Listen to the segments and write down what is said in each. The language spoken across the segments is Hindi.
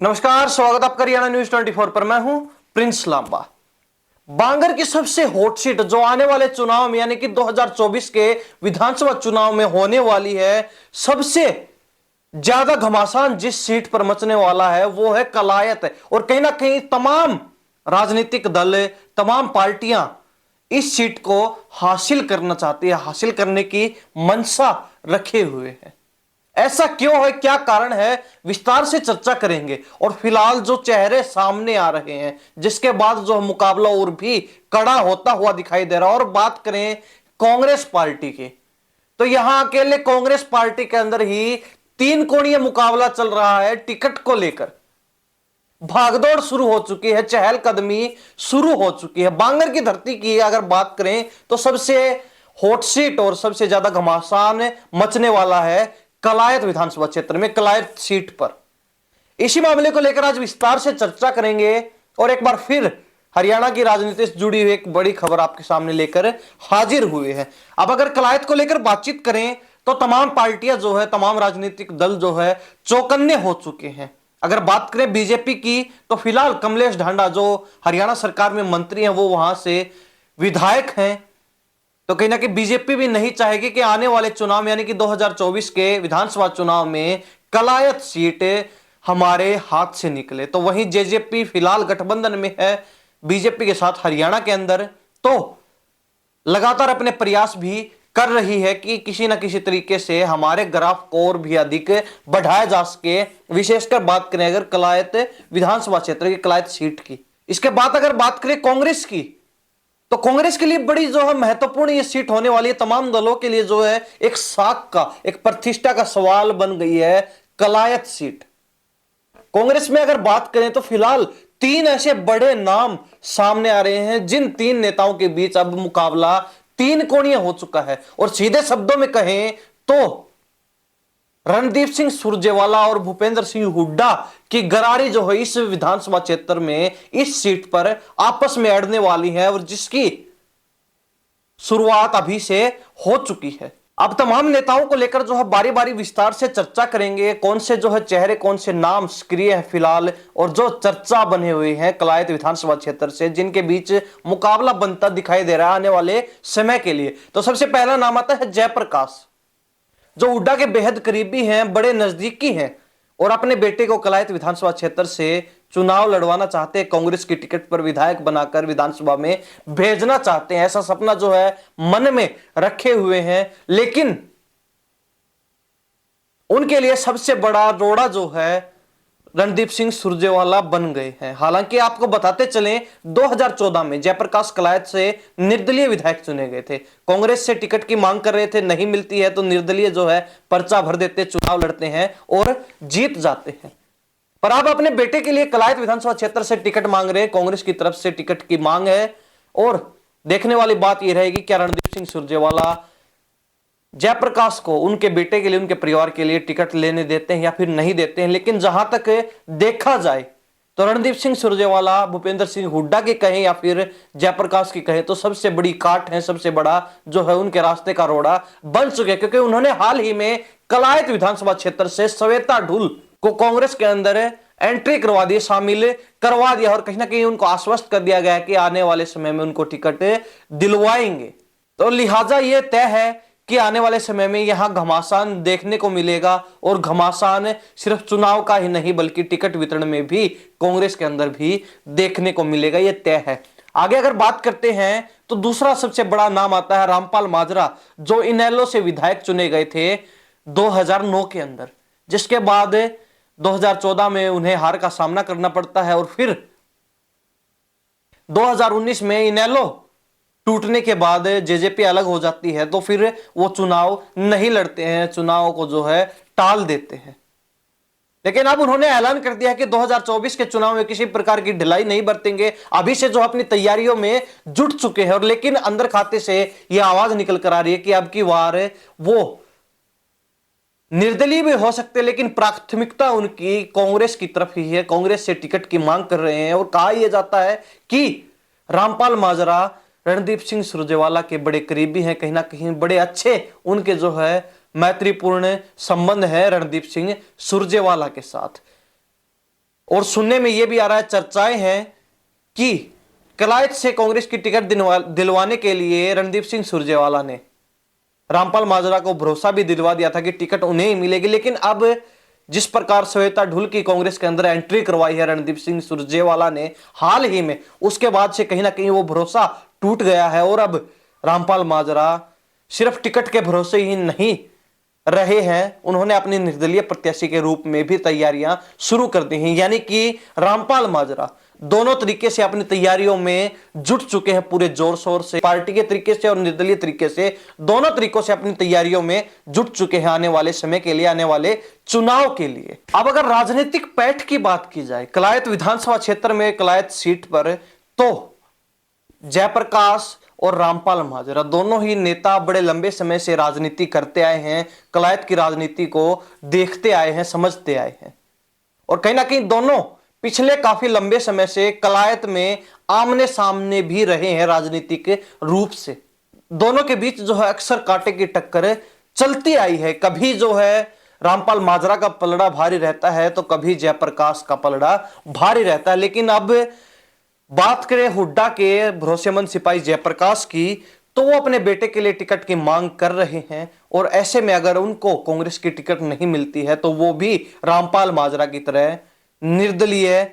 नमस्कार, स्वागत आपका हरियाणा न्यूज 24 पर। मैं हूं प्रिंस लांबा। बांगर की सबसे हॉट सीट जो आने वाले चुनाव में यानी कि 2024 के विधानसभा चुनाव में होने वाली है, सबसे ज्यादा घमासान जिस सीट पर मचने वाला है वो है कलायत। और कहीं ना कहीं तमाम राजनीतिक दल, तमाम पार्टियां इस सीट को हासिल करना चाहती है, हासिल करने की मंशा रखे हुए हैं। ऐसा क्यों है, क्या कारण है, विस्तार से चर्चा करेंगे। और फिलहाल जो चेहरे सामने आ रहे हैं, जिसके बाद जो मुकाबला और भी कड़ा होता हुआ दिखाई दे रहा है। और बात करें कांग्रेस पार्टी की, तो यहां अकेले कांग्रेस पार्टी के अंदर ही तीन कोणीय मुकाबला चल रहा है। टिकट को लेकर भागदौड़ शुरू हो चुकी है, चहलकदमी शुरू हो चुकी है। बांगर की धरती की अगर बात करें तो सबसे हॉट सीट और सबसे ज्यादा घमासान मचने वाला है कलायत विधानसभा क्षेत्र में, कलायत सीट पर। इसी मामले को लेकर आज विस्तार से चर्चा करेंगे और एक बार फिर हरियाणा की राजनीति से जुड़ी हुई एक बड़ी खबर आपके सामने लेकर हाजिर हुए हैं। अब अगर कलायत को लेकर बातचीत करें तो तमाम पार्टियां जो है, तमाम राजनीतिक दल जो है चौकन्ने हो चुके हैं। अगर बात करें बीजेपी की तो फिलहाल कमलेश ढांडा जो हरियाणा सरकार में मंत्री हैं, वो वहां से विधायक हैं। तो कहीं ना कहीं बीजेपी भी नहीं चाहेगी कि आने वाले चुनाव में यानी कि 2024 के विधानसभा चुनाव में कलायत सीट हमारे हाथ से निकले। तो वहीं जेजेपी फिलहाल गठबंधन में है बीजेपी के साथ हरियाणा के अंदर, तो लगातार अपने प्रयास भी कर रही है कि किसी ना किसी तरीके से हमारे ग्राफ को और भी अधिक बढ़ाया जा सके। विशेषकर बात करें अगर कलायत विधानसभा क्षेत्र की, कलायत सीट की। इसके बाद अगर बात करें कांग्रेस की, तो कांग्रेस के लिए बड़ी जो है महत्वपूर्ण ये सीट होने वाली है। तमाम दलों के लिए जो है एक साख का, एक प्रतिष्ठा का सवाल बन गई है कलायत सीट। कांग्रेस में अगर बात करें तो फिलहाल तीन ऐसे बड़े नाम सामने आ रहे हैं, जिन तीन नेताओं के बीच अब मुकाबला तीन कोणीय हो चुका है। और सीधे शब्दों में कहें तो रणदीप सिंह सुरजेवाला और भूपेंद्र सिंह हुड्डा की गरारी जो है इस विधानसभा क्षेत्र में, इस सीट पर आपस में अड़ने वाली है और जिसकी शुरुआत अभी से हो चुकी है। अब तमाम नेताओं को लेकर जो है बारी बारी विस्तार से चर्चा करेंगे, कौन से जो है चेहरे, कौन से नाम सक्रिय है फिलहाल और जो चर्चा बने हुए हैं कलायत विधानसभा क्षेत्र से, जिनके बीच मुकाबला बनता दिखाई दे रहा है आने वाले समय के लिए। तो सबसे पहला नाम आता है जयप्रकाश, जो हुड्डा के बेहद करीबी हैं, बड़े नजदीकी हैं और अपने बेटे को कलायत विधानसभा क्षेत्र से चुनाव लड़वाना चाहते हैं, कांग्रेस की टिकट पर विधायक बनाकर विधानसभा में भेजना चाहते हैं। ऐसा सपना जो है मन में रखे हुए हैं, लेकिन उनके लिए सबसे बड़ा रोड़ा जो है रणदीप सिंह सुरजेवाला बन गए हैं। हालांकि आपको बताते चलें 2014 में जयप्रकाश कलायत से निर्दलीय विधायक चुने गए थे। कांग्रेस से टिकट की मांग कर रहे थे, नहीं मिलती है तो निर्दलीय जो है पर्चा भर देते, चुनाव लड़ते हैं और जीत जाते हैं। पर आप अपने बेटे के लिए कलायत विधानसभा क्षेत्र से टिकट मांग रहे हैं, कांग्रेस की तरफ से टिकट की मांग है। और देखने वाली बात यह रहेगी क्या रणदीप सिंह सुरजेवाला जयप्रकाश को उनके बेटे के लिए, उनके परिवार के लिए टिकट लेने देते हैं या फिर नहीं देते हैं। लेकिन जहां तक देखा जाए तो रणदीप सिंह सुरजेवाला, भूपेंद्र सिंह हुड्डा की कहें या फिर जयप्रकाश की कहें, तो सबसे बड़ी काट है, सबसे बड़ा जो है उनके रास्ते का रोड़ा बन चुके हैं। क्योंकि उन्होंने हाल ही में कलायत विधानसभा क्षेत्र से श्वेता ढुल को कांग्रेस के अंदर एंट्री करवा दी, शामिल करवा दिया और कहीं ना कहीं उनको आश्वस्त कर दिया गया कि आने वाले समय में उनको टिकट दिलवाएंगे। तो लिहाजा यह तय है कि आने वाले समय में यहां घमासान देखने को मिलेगा। और घमासान सिर्फ चुनाव का ही नहीं बल्कि टिकट वितरण में भी कांग्रेस के अंदर भी देखने को मिलेगा, यह तय है। आगे अगर बात करते हैं तो दूसरा सबसे बड़ा नाम आता है रामपाल माजरा, जो इनेलो से विधायक चुने गए थे 2009 के अंदर, जिसके बाद 2014 में उन्हें हार का सामना करना पड़ता है और फिर 2019 में इनेलो टूटने के बाद जेजेपी अलग हो जाती है, तो फिर वो चुनाव नहीं लड़ते हैं, चुनाव को जो है टाल देते हैं। लेकिन अब उन्होंने ऐलान कर दिया है कि 2024 के चुनाव में किसी प्रकार की ढिलाई नहीं बरतेंगे। अभी से जो अपनी तैयारियों में जुट चुके हैं और लेकिन अंदर खाते से यह आवाज निकल कर आ रही है कि अब की बार वो निर्दलीय भी हो सकते, लेकिन प्राथमिकता उनकी कांग्रेस की तरफ ही है, कांग्रेस से टिकट की मांग कर रहे हैं। और कहा यह जाता है कि रामपाल माजरा रणदीप सिंह सुरजेवाला के बड़े करीबी हैं, कहीं ना कहीं बड़े अच्छे उनके जो है मैत्रीपूर्ण संबंध है रणदीप सिंह सुरजेवाला के साथ। और सुनने में यह भी आ रहा है, चर्चाएं हैं कि कलायत से कांग्रेस की टिकट दिलवाने के लिए रणदीप सिंह सुरजेवाला ने रामपाल माजरा को भरोसा भी दिलवा दिया था कि टिकट उन्हें ही मिलेगी। लेकिन अब जिस प्रकार श्वेता ढुल की कांग्रेस के अंदर एंट्री करवाई है रणदीप सिंह सुरजेवाला ने हाल ही में, उसके बाद से कहीं ना कहीं वो भरोसा टूट गया है। और अब रामपाल माजरा सिर्फ टिकट के भरोसे ही नहीं रहे हैं, उन्होंने अपनी निर्दलीय प्रत्याशी के रूप में भी तैयारियां शुरू कर दी हैं। यानी कि रामपाल माजरा दोनों तरीके से अपनी तैयारियों में जुट चुके हैं, पूरे जोर शोर से, पार्टी के तरीके से और निर्दलीय तरीके से, दोनों तरीकों से अपनी तैयारियों में जुट चुके हैं आने वाले समय के लिए, आने वाले चुनाव के लिए। अब अगर राजनीतिक पैठ की बात की जाए कलायत विधानसभा क्षेत्र में, कलायत सीट पर, तो जयप्रकाश और रामपाल माजरा दोनों ही नेता बड़े लंबे समय से राजनीति करते आए हैं, कलायत की राजनीति को देखते आए हैं, समझते आए हैं। और कहीं ना कहीं दोनों पिछले काफी लंबे समय से कलायत में आमने सामने भी रहे हैं राजनीतिक रूप से। दोनों के बीच जो है अक्सर कांटे की टक्कर चलती आई है। कभी जो है रामपाल माजरा का पलड़ा भारी रहता है तो कभी जयप्रकाश का पलड़ा भारी रहता है। लेकिन अब बात करें हुड्डा के भरोसेमंद सिपाही जयप्रकाश की, तो वो अपने बेटे के लिए टिकट की मांग कर रहे हैं। और ऐसे में अगर उनको कांग्रेस की टिकट नहीं मिलती है तो वो भी रामपाल माजरा की तरह निर्दलीय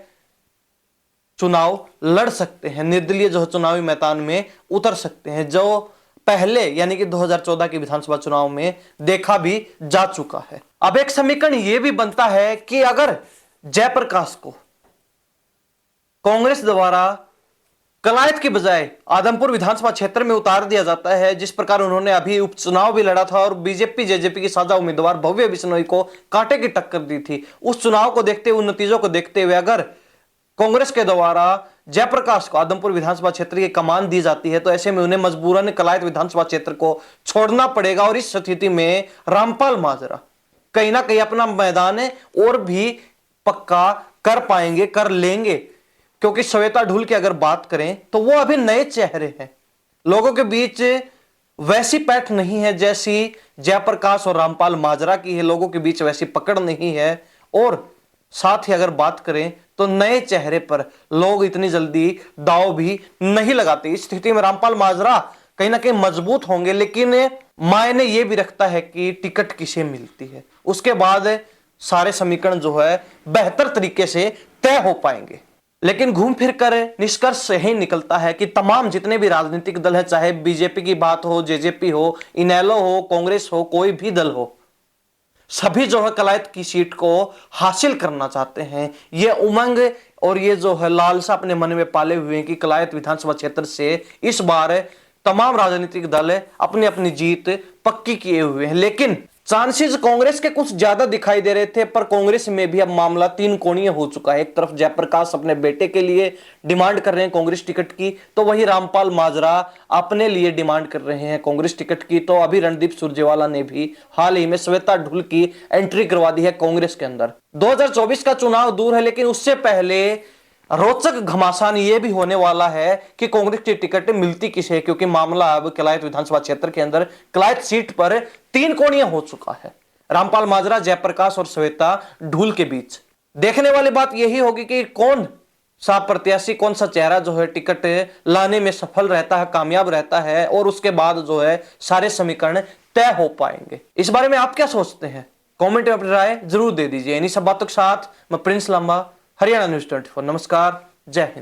चुनाव लड़ सकते हैं, निर्दलीय जो चुनावी मैदान में उतर सकते हैं, जो पहले यानी कि 2014 के विधानसभा चुनाव में देखा भी जा चुका है। अब एक समीकरण यह भी बनता है कि अगर जयप्रकाश को कांग्रेस द्वारा कलायत की बजाय आदमपुर विधानसभा क्षेत्र में उतार दिया जाता है, जिस प्रकार उन्होंने अभी उपचुनाव भी लड़ा था और बीजेपी जेजेपी की साझा उम्मीदवार भव्य बिश्नोई को कांटे की टक्कर दी थी, उस चुनाव को देखते हुए, उन नतीजों को देखते हुए अगर कांग्रेस के द्वारा जयप्रकाश को आदमपुर विधानसभा क्षेत्र की कमान दी जाती है तो ऐसे में उन्हें मजबूरन कलायत विधानसभा क्षेत्र को छोड़ना पड़ेगा। और इस स्थिति में रामपाल माजरा कहीं ना कहीं अपना मैदान और भी पक्का कर पाएंगे, कर लेंगे, क्योंकि श्वेता ढुल की अगर बात करें तो वो अभी नए चेहरे हैं, लोगों के बीच वैसी पैठ नहीं है जैसी जयप्रकाश और रामपाल माजरा की है, लोगों के बीच वैसी पकड़ नहीं है। और साथ ही अगर बात करें तो नए चेहरे पर लोग इतनी जल्दी दांव भी नहीं लगाते। इस स्थिति में रामपाल माजरा कहीं ना कहीं मजबूत होंगे, लेकिन मायने यह भी रखता है कि टिकट किसे मिलती है, उसके बाद सारे समीकरण जो है बेहतर तरीके से तय हो पाएंगे। लेकिन घूम फिर कर निष्कर्ष यही निकलता है कि तमाम जितने भी राजनीतिक दल है, चाहे बीजेपी की बात हो, जेजेपी हो, इनेलो हो, कांग्रेस हो, कोई भी दल हो, सभी जो है कलायत की सीट को हासिल करना चाहते हैं। ये उमंग और ये जो है लालसा अपने मन में पाले हुए हैं कि कलायत विधानसभा क्षेत्र से इस बार तमाम राजनीतिक दल अपनी अपनी जीत पक्की किए हुए हैं। लेकिन चांसेस कांग्रेस के कुछ ज्यादा दिखाई दे रहे थे, पर कांग्रेस में भी अब मामला तीन कोणीय हो चुका है। एक तरफ जयप्रकाश अपने बेटे के लिए डिमांड कर रहे हैं कांग्रेस टिकट की, तो वही रामपाल माजरा अपने लिए डिमांड कर रहे हैं कांग्रेस टिकट की। तो अभी रणदीप सुरजेवाला ने भी हाल ही में श्वेता ढुल की एंट्री करवा दी है कांग्रेस के अंदर। 2024 का चुनाव दूर है, लेकिन उससे पहले रोचक घमासान यह भी होने वाला है कि कांग्रेस की टिकट मिलती किसे, क्योंकि मामला अब कलायत विधानसभा क्षेत्र के अंदर कलायत सीट पर तीन कोणीय हो चुका है, रामपाल माजरा, जयप्रकाश और श्वेता ढुल के बीच। देखने वाली बात यही होगी कि कौन सा प्रत्याशी, कौन सा चेहरा जो है टिकट लाने में सफल रहता है, कामयाब रहता है, और उसके बाद जो है सारे समीकरण तय हो पाएंगे। इस बारे में आप क्या सोचते हैं? कमेंट में अपनी राय जरूर दे दीजिए। इन्हीं सब बातों के साथ मैं प्रिंस लांबा, हरियाणा न्यूज़ 24। नमस्कार, जय हिंद।